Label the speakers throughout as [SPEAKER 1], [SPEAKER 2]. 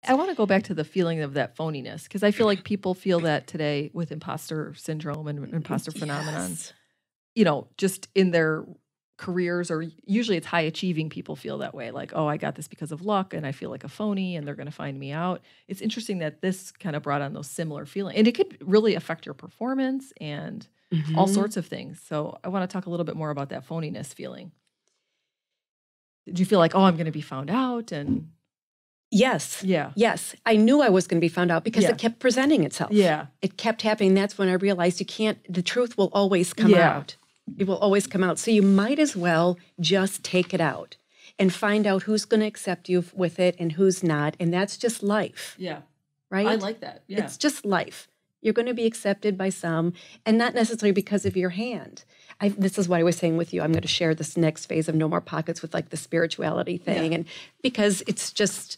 [SPEAKER 1] I want to go back to the feeling of that phoniness, because I feel like people feel that today with imposter syndrome and imposter phenomenon,
[SPEAKER 2] Yes.
[SPEAKER 1] Just in their careers, or usually it's high achieving people feel that way. Like, oh, I got this because of luck and I feel like a phony and they're going to find me out. It's interesting that this kind of brought on those similar feelings, and it could really affect your performance and all
[SPEAKER 2] Mhm.
[SPEAKER 1] sorts of things. So I want to talk a little bit more about that phoniness feeling. Did you feel like, oh, I'm going to be found out? And
[SPEAKER 2] Yes.
[SPEAKER 1] yeah.
[SPEAKER 2] Yes. I knew I was going to be found out because
[SPEAKER 1] Yeah.
[SPEAKER 2] it kept presenting itself.
[SPEAKER 1] Yeah.
[SPEAKER 2] It kept happening. That's when I realized the truth will always come
[SPEAKER 1] Yeah.
[SPEAKER 2] out. It will always come out. So you might as well just take it out and find out who's going to accept you with it and who's not. And that's just life.
[SPEAKER 1] Yeah.
[SPEAKER 2] Right?
[SPEAKER 1] I like that. Yeah.
[SPEAKER 2] It's just life. You're going to be accepted by some, and not necessarily because of your hand. This is what I was saying with you. I'm going to share this next phase of No More Pockets with like the spirituality thing.
[SPEAKER 1] Yeah.
[SPEAKER 2] And because it's just,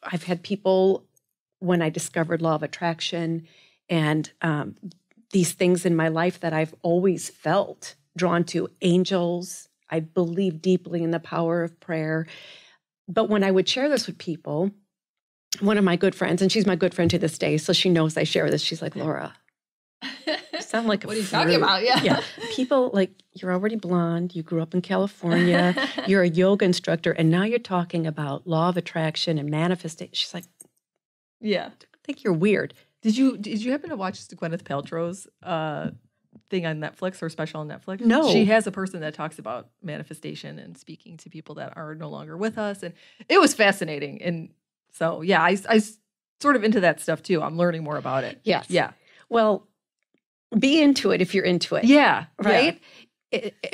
[SPEAKER 2] I've had people, when I discovered law of attraction and these things in my life that I've always felt drawn to, angels. I believe deeply in the power of prayer. But when I would share this with people, one of my good friends, and she's my good friend to this day, so she knows I share this. She's like, Laura, you sound like a
[SPEAKER 1] What are you
[SPEAKER 2] fruit.
[SPEAKER 1] talking about? Yeah.
[SPEAKER 2] Yeah. People like, you're already blonde. You grew up in California. You're a yoga instructor. And now you're talking about law of attraction and manifestation. She's like,
[SPEAKER 1] Yeah.
[SPEAKER 2] I think you're weird.
[SPEAKER 1] Did you happen to watch Gwyneth Paltrow's thing on Netflix, or special on Netflix?
[SPEAKER 2] No.
[SPEAKER 1] She has a person that talks about manifestation and speaking to people that are no longer with us, and it was fascinating. And so, yeah, I sort of into that stuff too. I'm learning more about it.
[SPEAKER 2] Yes.
[SPEAKER 1] Yeah.
[SPEAKER 2] Well, be into it if you're into it.
[SPEAKER 1] Yeah.
[SPEAKER 2] Right?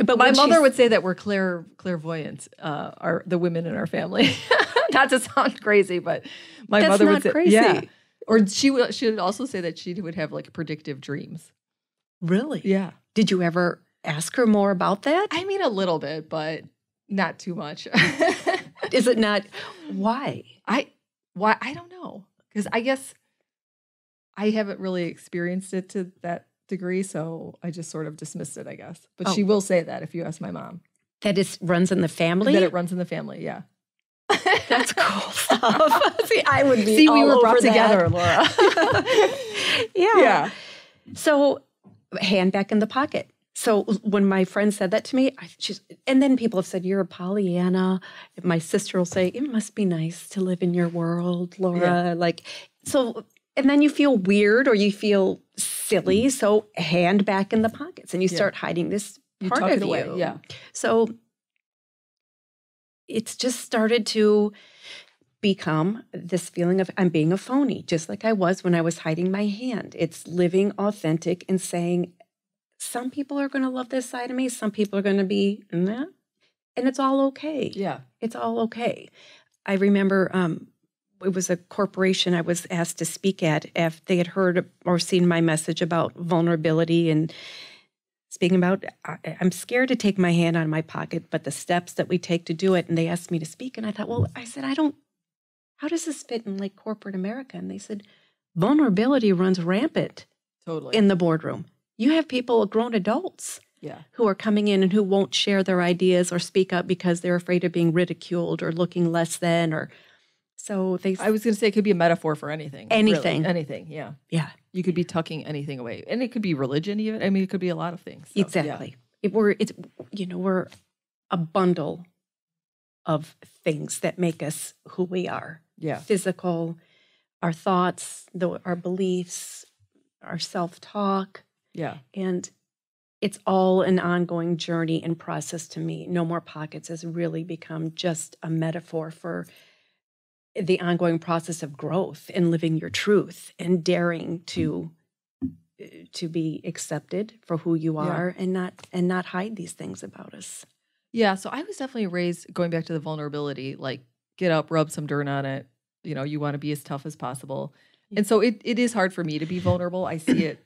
[SPEAKER 1] But my mother would say that we're clairvoyant, are the women in our family. Not to sound crazy, but my mother would say,
[SPEAKER 2] crazy.
[SPEAKER 1] yeah. Or she would also say that she would have like predictive dreams.
[SPEAKER 2] Really?
[SPEAKER 1] Yeah.
[SPEAKER 2] Did you ever ask her more about that?
[SPEAKER 1] I mean, a little bit, but not too much.
[SPEAKER 2] Is it not? Why?
[SPEAKER 1] Why? I don't know. Because I guess I haven't really experienced it to that degree, so I just sort of dismissed it, I guess. But she will say that if you ask my mom.
[SPEAKER 2] That it runs in the family?
[SPEAKER 1] That it runs in the family, yeah.
[SPEAKER 2] That's cool stuff. See, I would be all
[SPEAKER 1] we were brought
[SPEAKER 2] over
[SPEAKER 1] together,
[SPEAKER 2] that.
[SPEAKER 1] Laura.
[SPEAKER 2] Yeah. So, hand back in the pocket. So when my friend said that to me, and then people have said, you're a Pollyanna. My sister will say, it must be nice to live in your world, Laura. Yeah. And then you feel weird or you feel silly. So hand back in the pockets and you start hiding this part of you.
[SPEAKER 1] Away. Yeah.
[SPEAKER 2] So it's just started to become this feeling of I'm being a phony, just like I was when I was hiding my hand. It's living authentic and saying, some people are going to love this side of me. Some people are going to be, nah. And it's all okay.
[SPEAKER 1] Yeah.
[SPEAKER 2] It's all okay. I remember it was a corporation I was asked to speak at if they had heard or seen my message about vulnerability and speaking about, I'm scared to take my hand out of my pocket, but the steps that we take to do it. And they asked me to speak. And I thought, well, I said, how does this fit in like corporate America? And they said, vulnerability runs rampant in the boardroom. You have people, grown adults, who are coming in and who won't share their ideas or speak up because they're afraid of being ridiculed or looking less than, or so they.
[SPEAKER 1] I was going to say it could be a metaphor for anything.
[SPEAKER 2] Anything.
[SPEAKER 1] Really. Anything, yeah.
[SPEAKER 2] Yeah.
[SPEAKER 1] You could be tucking anything away. And it could be religion even. I mean, it could be a lot of things. So,
[SPEAKER 2] exactly. Yeah. We're a bundle of things that make us who we are.
[SPEAKER 1] Yeah.
[SPEAKER 2] Physical, our thoughts, our beliefs, our self-talk.
[SPEAKER 1] Yeah.
[SPEAKER 2] And it's all an ongoing journey and process to me. No More Pockets has really become just a metaphor for the ongoing process of growth and living your truth and daring to be accepted for who you are and not hide these things about us.
[SPEAKER 1] Yeah. So I was definitely raised, going back to the vulnerability, like get up, rub some dirt on it. You want to be as tough as possible. And so it is hard for me to be vulnerable. I see it,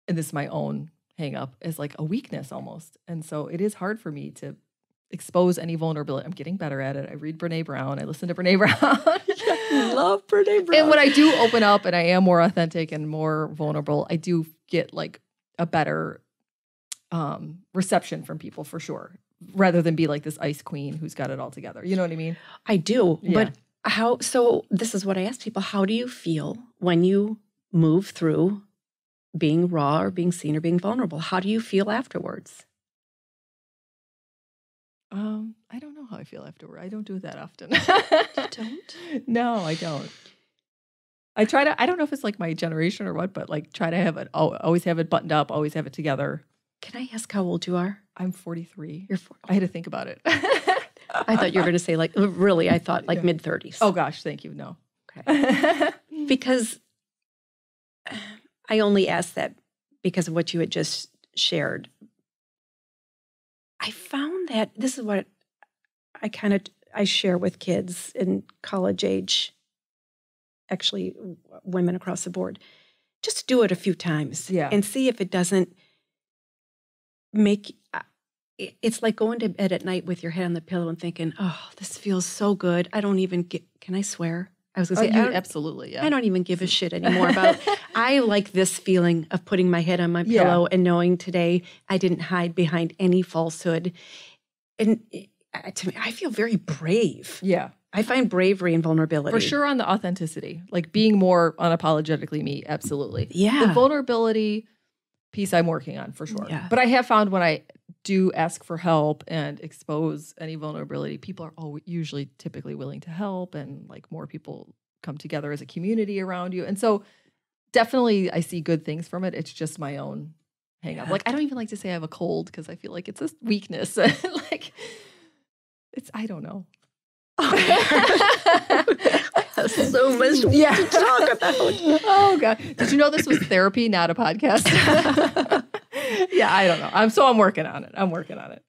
[SPEAKER 1] and this is my own hang up, as like a weakness almost. And so it is hard for me to expose any vulnerability. I'm getting better at it. I read Brene Brown. I listen to Brene Brown.
[SPEAKER 2] I love Brene Brown.
[SPEAKER 1] And when I do open up and I am more authentic and more vulnerable, I do get like a better reception from people for sure, rather than be like this ice queen who's got it all together. You know what I mean?
[SPEAKER 2] I do.
[SPEAKER 1] Yeah.
[SPEAKER 2] But So this is what I ask people. How do you feel when you move through being raw or being seen or being vulnerable? How do you feel afterwards?
[SPEAKER 1] I don't know how I feel afterward. I don't do it that often.
[SPEAKER 2] You don't?
[SPEAKER 1] No, I don't. I try to, I don't know if it's like my generation or what, but like try to have it, always have it buttoned up, always have it together.
[SPEAKER 2] Can I ask how old you are?
[SPEAKER 1] I'm 43.
[SPEAKER 2] You're
[SPEAKER 1] I had to think about it.
[SPEAKER 2] I thought you were going to say like, really, I thought like mid-30s.
[SPEAKER 1] Oh gosh, thank you. No.
[SPEAKER 2] Okay. Because I only asked that because of what you had just shared. I found that this is what I share with kids in college age, actually women across the board. Just do it a few times and see if it doesn't make, it's like going to bed at night with your head on the pillow and thinking, oh, this feels so good. I don't even get, can I swear? I was going to say,
[SPEAKER 1] absolutely, yeah.
[SPEAKER 2] I don't even give a shit anymore about, I like this feeling of putting my head on my pillow and knowing today I didn't hide behind any falsehood. And to me, I feel very brave.
[SPEAKER 1] Yeah.
[SPEAKER 2] I find bravery and vulnerability.
[SPEAKER 1] For sure on the authenticity, like being more unapologetically me, absolutely.
[SPEAKER 2] Yeah.
[SPEAKER 1] The vulnerability piece I'm working on for sure.
[SPEAKER 2] Yeah.
[SPEAKER 1] But I have found when I do ask for help and expose any vulnerability, people are usually typically willing to help, and like more people come together as a community around you. And so definitely I see good things from it. It's just my own hang up. Like I don't even like to say I have a cold because I feel like it's a weakness. Like it's, I don't know.
[SPEAKER 2] So much to talk about.
[SPEAKER 1] Oh God. Did you know this was therapy, not a podcast? Yeah, I don't know. I'm working on it.